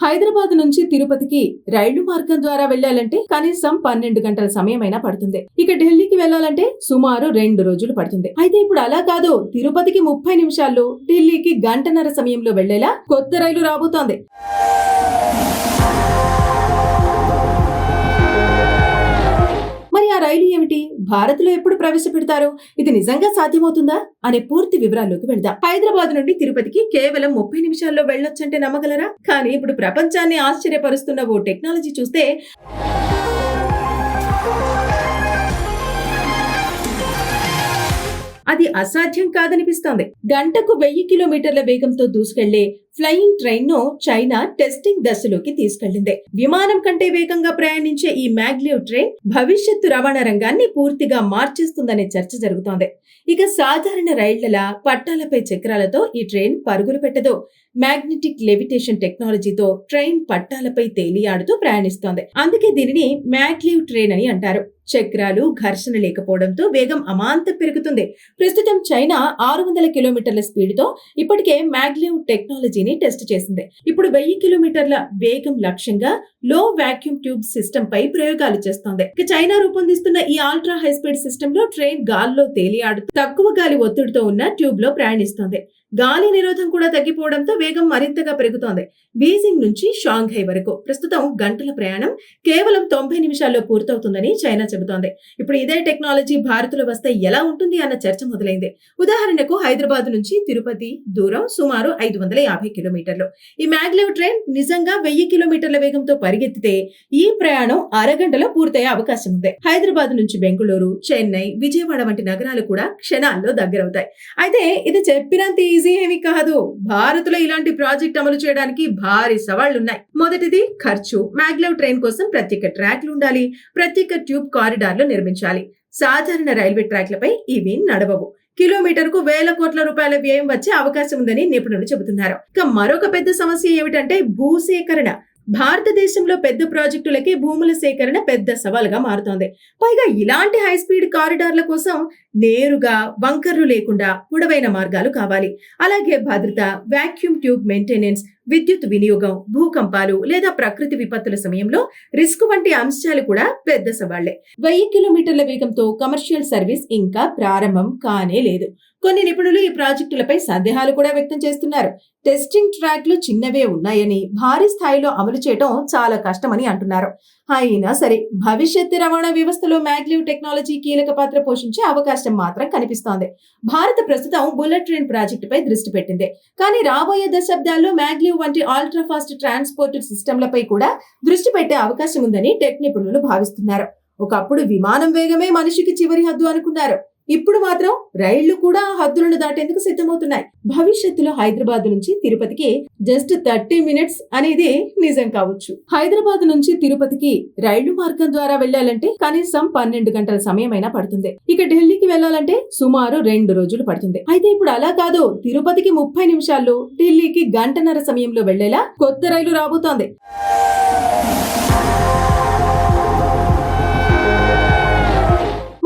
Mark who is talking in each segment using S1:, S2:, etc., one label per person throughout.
S1: హైదరాబాద్ నుంచి తిరుపతికి రైలు మార్గం ద్వారా వెళ్లాలంటే కనీసం 12 గంటల సమయమైనా పడుతుంది. ఇక ఢిల్లీకి వెళ్లాలంటే సుమారు 2 రోజులు పడుతుంది. అయితే ఇప్పుడు అలా కాదు, తిరుపతికి 30 నిమిషాల్లో, ఢిల్లీకి గంటన్నర సమయంలో వెళ్లేలా కొత్త రైలు రాబోతోంది. మరి ఆ రైలు ఏమిటి? భారత్ లో ఎప్పుడు ప్రవేశపెడతారు? ఇది నిజంగా సాధ్యమవుతుందా అనే పూర్తి వివరాల్లోకి వెళ్దాం. హైదరాబాద్ నుండి తిరుపతికి కేవలం 30 నిమిషాల్లో వెళ్ళొచ్చంటే నమ్మగలరా? కానీ ఇప్పుడు ప్రపంచాన్ని ఆశ్చర్యపరుస్తున్న ఓ టెక్నాలజీ చూస్తే అది అసాధ్యం కాదనిపిస్తోంది. గంటకు 1000 కిలోమీటర్ల వేగంతో దూసుకెళ్లే ఫ్లయింగ్ ట్రైన్ ను చైనా టెస్టింగ్ దశలోకి తీసుకెళ్లింది. విమానం కంటే వేగంగా ప్రయాణించే ఈ మ్యాగ్లివ్ ట్రైన్ భవిష్యత్తు రవాణా రంగాన్ని పూర్తిగా మార్చేస్తుందనే చర్చ జరుగుతోంది. ఇక సాధారణ రైళ్లలా పట్టాలపై చక్రాలతో ఈ ట్రైన్ పరుగులు పెట్టదు. మ్యాగ్నెటిక్ లెవిటేషన్ టెక్నాలజీతో ట్రైన్ పట్టాలపై తేలియాడుతూ ప్రయాణిస్తోంది. అందుకే దీనిని మ్యాగ్లివ్ ట్రైన్ అని అంటారు. చక్రాలు, ఘర్షణ లేకపోవడంతో వేగం అమాంతం పెరుగుతుంది. ప్రస్తుతం చైనా 600 కిలోమీటర్ల స్పీడ్ తో ఇప్పటికే మ్యాగ్లివ్ టెక్నాలజీని టెస్ట్ చేసింది. ఇప్పుడు 1000 కిలోమీటర్ల వేగం లక్ష్యంగా లో వాక్యూమ్ ట్యూబ్ సిస్టమ్ పై ప్రయోగాలు చేస్తోంది. చైనా రూపొందిస్తున్న ఈ అల్ట్రా హై స్పీడ్ సిస్టమ్ లో ట్రైన్ గాల్లో తేలియాడుతూ తక్కువ గాలి ఒత్తిడితో ఉన్న ట్యూబ్ లో ప్రయాణిస్తోంది. గాలి నిరోధం కూడా తగ్గిపోవడంతో వేగం మరింతగా పెరుగుతోంది. బీజింగ్ నుంచి షాంఘై వరకు ప్రస్తుతం గంటల ప్రయాణం కేవలం 90 నిమిషాల్లో పూర్తవుతుందని చైనా చెబుతోంది. ఇప్పుడు ఇదే టెక్నాలజీ భారత్లో వస్తే ఎలా ఉంటుంది అన్న చర్చ మొదలైంది. ఉదాహరణకు హైదరాబాద్ నుంచి తిరుపతి దూరం సుమారు 550 కిలోమీటర్లు. ఈ మ్యాగ్లివ్ ట్రైన్ నిజంగా 1000 కిలోమీటర్ల వేగంతో పరిగెత్తితే ఈ ప్రయాణం అరగంటలో పూర్తయ్యే అవకాశం ఉంది. హైదరాబాద్ నుంచి బెంగళూరు, చెన్నై, విజయవాడ వంటి నగరాలు కూడా క్షణాల్లో దగ్గరవుతాయి. అయితే ఇది చెప్పినంత ఈజీ ఏమీ కాదు. భారత్ లో ఇలాంటి ప్రాజెక్ట్ అమలు చేయడానికి భారీ సవాళ్లున్నాయి. మొదటిది ఖర్చు. మ్యాగ్లివ్ ట్రైన్ కోసం ప్రత్యేక ట్రాక్లు ఉండాలి, ప్రత్యేక ట్యూబ్ కారిడార్లు నిర్మించాలి. సాధారణ రైల్వే ట్రాక్లపై ఇవి నడవవు. కిలోమీటర్కు వేల కోట్ల రూపాయల వ్యయం వచ్చే అవకాశం ఉందని నిపుణులు చెబుతున్నారు. ఇక మరొక పెద్ద సమస్య ఏమిటంటే భూసేకరణ. భారతదేశంలో పెద్ద ప్రాజెక్టులకి భూముల సేకరణ పెద్ద సవాలుగా మారుతోంది. పైగా ఇలాంటి హై స్పీడ్ కారిడార్ల కోసం నేరుగా వంకర్లు లేకుండా పొడవైన మార్గాలు కావాలి. అలాగే భద్రత, వాక్యూమ్ ట్యూబ్ మెయింటెనెన్స్, విద్యుత్ వినియోగం, భూకంపాలు లేదా ప్రకృతి విపత్తుల సమయంలో రిస్క్ వంటి అంశాలు కూడా పెద్ద సవాళ్లే. 1000 కిలోమీటర్ల వేగంతో కమర్షియల్ సర్వీస్ ఇంకా ప్రారంభం కానే లేదు. కొన్ని నిపుణులు ఈ ప్రాజెక్టులపై సందేహాలు కూడా వ్యక్తం చేస్తున్నారు. టెస్టింగ్ ట్రాక్లు చిన్నవే ఉన్నాయని, భారీ స్థాయిలో అమలు చేయడం చాలా కష్టమని అంటున్నారు. అయినా సరే భవిష్యత్తు రవాణా వ్యవస్థలో మ్యాగ్లివ్ టెక్నాలజీ కీలక పాత్ర పోషించే అవకాశం మాత్రం కనిపిస్తోంది. భారత ప్రస్తుతం బుల్లెట్ ట్రైన్ ప్రాజెక్టుపై దృష్టి పెట్టింది. కానీ రాబోయే దశాబ్దాల్లో మ్యాగ్లివ్ వంటి అల్ట్రా ఫాస్ట్ ట్రాన్స్పోర్ట్ సిస్టంలపై కూడా దృష్టి పెట్టే అవకాశం ఉందని టెక్ నిపుణులు భావిస్తున్నారు. ఒకప్పుడు విమానం వేగమే మనిషికి చివరి హద్దు అనుకున్నారు. ఇప్పుడు మాత్రం రైళ్లు కూడా హద్దులను దాటేందుకు సిద్ధమవుతున్నాయి. భవిష్యత్తులో హైదరాబాద్ నుంచి తిరుపతికి జస్ట్ 30 మినిట్స్ అనేది నిజం కావచ్చు. హైదరాబాద్ నుంచి తిరుపతికి రైలు మార్గం ద్వారా వెళ్లాలంటే కనీసం 12 గంటల సమయమైనా పడుతుంది. ఇక ఢిల్లీకి వెళ్లాలంటే సుమారు 2 రోజులు పడుతుంది. అయితే ఇప్పుడు అలా కాదు, తిరుపతికి 30 నిమిషాల్లో, ఢిల్లీకి గంటన్నర సమయంలో వెళ్లేలా కొత్త రైలు రాబోతోంది.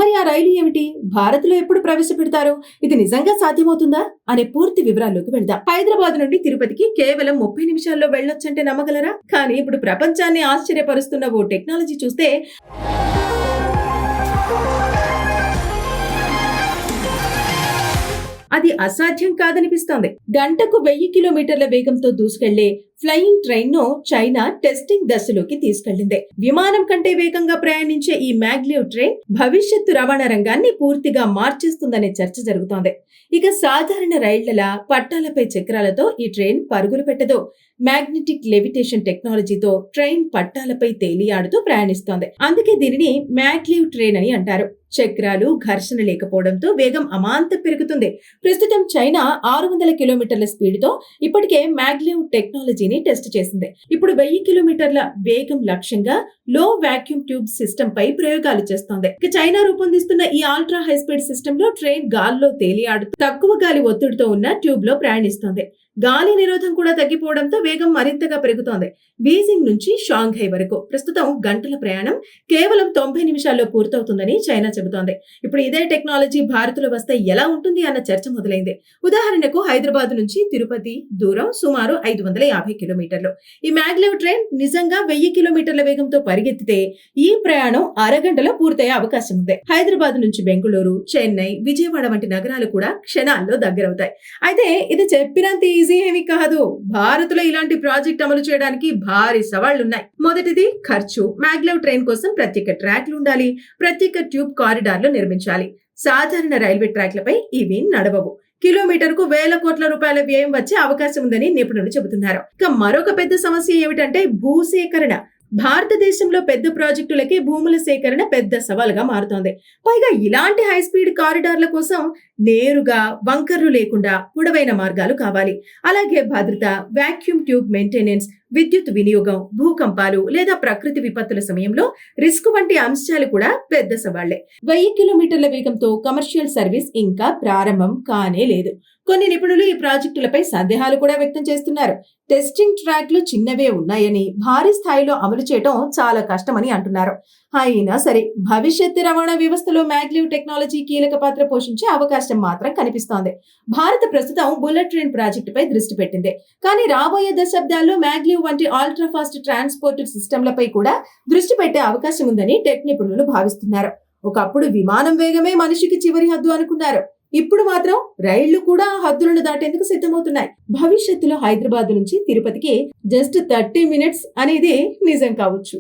S1: మరి ఆ రైలు ఏమిటి? భారత్ లో ఎప్పుడు ప్రవేశపెడతారు? ఇది నిజంగా సాధ్యమవుతుందా అనే పూర్తి వివరాల్లోకి వెళ్దాం. హైదరాబాద్ నుండి తిరుపతికి కేవలం 30 నిమిషాల్లో వెళ్ళొచ్చంటే నమ్మగలరా? కానీ ఇప్పుడు ప్రపంచాన్ని ఆశ్చర్యపరుస్తున్న ఓ టెక్నాలజీ చూస్తే అది అసాధ్యం కాదనిపిస్తోంది. గంటకు 1000 కిలోమీటర్ల వేగంతో దూసుకెళ్లే ఫ్లయింగ్ ట్రైన్ ను చైనా టెస్టింగ్ దశలోకి తీసుకెళ్లింది. విమానం కంటే వేగంగా ప్రయాణించే ఈ మ్యాగ్లివ్ ట్రైన్ భవిష్యత్తు రవాణా రంగాన్ని పూర్తిగా మార్చేస్తుందనే చర్చ జరుగుతోంది. ఇక సాధారణ రైళ్లలా పట్టాలపై చక్రాలతో ఈ ట్రైన్ పరుగులు పెట్టదు. మ్యాగ్నెటిక్ లెవిటేషన్ టెక్నాలజీతో ట్రైన్ పట్టాలపై తేలియాడుతూ ప్రయాణిస్తోంది. అందుకే దీనిని మ్యాగ్లివ్ ట్రైన్ అని అంటారు. చక్రాలు, ఘర్షణ లేకపోవడంతో వేగం అమాంతం పెరుగుతుంది. ప్రస్తుతం చైనా 600 కిలోమీటర్ల స్పీడ్ తో ఇప్పటికే మ్యాగ్లివ్ టెక్నాలజీని టెస్ట్ చేసింది. ఇప్పుడు 1000 కిలోమీటర్ల వేగం లక్ష్యంగా లో వాక్యూమ్ ట్యూబ్ సిస్టమ్ పై ప్రయోగాలు చేస్తోంది. చైనా రూపొందిస్తున్న ఈ అల్ట్రా హై స్పీడ్ సిస్టమ్ లో ట్రైన్ గాల్లో తేలియాడుతూ తక్కువ గాలి ఒత్తిడితో ఉన్న ట్యూబ్ లో ప్రయాణిస్తోంది. గాలి నిరోధం కూడా తగ్గిపోవడంతో వేగం మరింతగా పెరుగుతోంది. బీజింగ్ నుంచి షాంఘై వరకు ప్రస్తుతం గంటల ప్రయాణం కేవలం 90 నిమిషాల్లో పూర్తవుతుందని చైనా చెబుతోంది. ఇప్పుడు ఇదే టెక్నాలజీ భారత్లో వస్తే ఎలా ఉంటుంది అన్న చర్చ మొదలైంది. ఉదాహరణకు హైదరాబాద్ నుంచి తిరుపతి దూరం సుమారు 550 కిలోమీటర్లు. ఈ మ్యాగ్లెవ్ ట్రైన్ నిజంగా 1000 కిలోమీటర్ల వేగంతో పరిగెత్తితే ఈ ప్రయాణం అరగంటలో పూర్తయ్యే అవకాశం ఉంది. హైదరాబాద్ నుంచి బెంగళూరు, చెన్నై, విజయవాడ వంటి నగరాలు కూడా క్షణాల్లో దగ్గరవుతాయి. అయితే ఇది చెప్పినంత ఈజీ ఏమీ కాదు. భారత్లో ఇలాంటి ప్రాజెక్ట్ అమలు చేయడానికి భారీ సవాళ్లున్నాయి. మొదటిది ఖర్చు. మ్యాగ్లెవ్ ట్రైన్ కోసం ప్రత్యేక ట్రాక్లు ఉండాలి, ప్రత్యేక ట్యూబ్ కారిడార్లు నిర్మించాలి. సాధారణ రైల్వే ట్రాక్లపై ఇవి నడవవు. కిలోమీటర్కు వేల కోట్ల రూపాయల వ్యయం వచ్చే అవకాశం ఉందని నిపుణులు చెబుతున్నారు. ఇక మరొక పెద్ద సమస్య ఏమిటంటే భూసేకరణ. భారతదేశంలో పెద్ద ప్రాజెక్టులకి భూముల సేకరణ పెద్ద సవాల్గా మారుతోంది. పైగా ఇలాంటి హై స్పీడ్ కారిడార్ల కోసం నేరుగా వంకర్లు లేకుండా పొడవైన మార్గాలు కావాలి. అలాగే భద్రత, వాక్యూమ్ ట్యూబ్ మెయింటెనెన్స్, విద్యుత్ వినియోగం, భూకంపాలు లేదా ప్రకృతి విపత్తుల సమయంలో రిస్క్ వంటి అంశాలు కూడా పెద్ద సవాళ్లే. 1000 కిలోమీటర్ల వేగంతో కమర్షియల్ సర్వీస్ ఇంకా ప్రారంభం కానే లేదు. కొన్ని నిపుణులు ఈ ప్రాజెక్టులపై సందేహాలు కూడా వ్యక్తం చేస్తున్నారు. టెస్టింగ్ ట్రాక్లు చిన్నవే ఉన్నాయని, భారీ స్థాయిలో అమలు చేయడం చాలా కష్టమని అంటున్నారు. అయినా సరే భవిష్యత్తు రవాణా వ్యవస్థలో మ్యాగ్లెవ్ టెక్నాలజీ కీలక పాత్ర పోషించే అవకాశం మాత్రం కనిపిస్తోంది. భారత్ ప్రస్తుతం బుల్లెట్ ట్రైన్ ప్రాజెక్టుపై దృష్టి పెట్టింది. కానీ రాబోయే దశాబ్దాల్లో మ్యాగ్లెవ్ వంటి అల్ట్రా ఫాస్ట్ ట్రాన్స్పోర్ట్ సిస్టంలపై కూడా దృష్టి పెట్టే అవకాశం ఉందని టెక్ నిపుణులు భావిస్తున్నారు. ఒకప్పుడు విమానం వేగమే మనిషికి చివరి హద్దు అనుకున్నారు. ఇప్పుడు మాత్రం రైళ్లు కూడా ఆ హద్దులను దాటేందుకు సిద్ధమవుతున్నాయి. భవిష్యత్తులో హైదరాబాద్ నుంచి తిరుపతికి జస్ట్ 30 మినిట్స్ అనేది నిజం కావచ్చు.